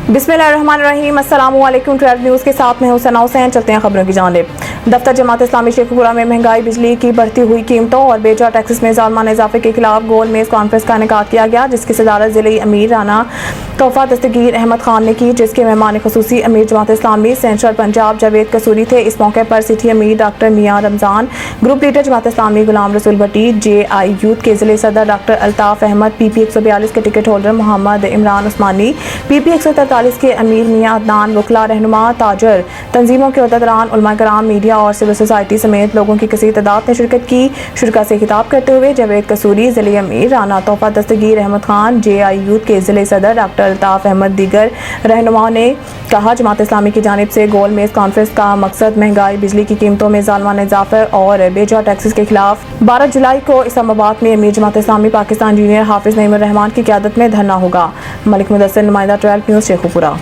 बिस्मिल्लाहिर्रहमानिर्रहीम। अस्सलामुअलैकुम। 12 न्यूज़ के साथ में हुसैन हुसैन। चलते हैं खबरों की जानिब। दफ्तर जमात इस्लामी शेखुपुरा में महंगाई, बिजली की बढ़ती हुई कीमतों और बेजा टैक्सेस में ज़ालमाना इजाफे के खिलाफ गोल मेज कॉन्फ्रेंस का इनेकाद किया गया, जिसकी सदारत ज़िले अमीर राना तोहफा दस्तगीर अहमद खान ने की, जिसके मेहमान खुसूसी अमीर जमात इस्लामी सेंट्रल पंजाब जावेद कसूरी थे। इस मौके पर सिटी अमीर डॉक्टर मियां रमज़ान, ग्रुप लीडर जमात इस्लामी गुलाम रसूल भट्टी, JI यूथ के ज़िले सदर डॉक्टर अल्ताफ़ अहमद, PP 142 के टिकट होल्डर मोहम्मद इमरान उस्मानी, PP 143 के अमीर मियां अदनान, वकला, रहनुमा, ताजर, तंजीमों के अहदेदारान, उलमा कराम, मीडिया और सिविल सोसाइटी समेत लोगों की कसीर तादाद ने शिरकत की। शुरका से खिताब करते हुए जावेद कसूरी, ज़िले अमीर राना तोहफा दस्तगीर अहमद खान, JI यूथ के ज़िले सदर डॉक्टर अल्ताफ़ अहमद, दीगर रहनुमाओं ने कहा, जमात इस्लामी की जानिब से गोल मेज कॉन्फ्रेंस का मकसद महंगाई, बिजली की कीमतों में ज़ालमाना इजाफा और बेजा टैक्सेस के खिलाफ 12 जुलाई को इस्लामाबाद में अमीर जमात इस्लामी पाकिस्तान जूनियर हाफिज नईमुर रहमान की क़यादत में धरना होगा। मलिक मुदस्सिर, नुमाइंदा 12 न्यूज़ शेखुपुरा।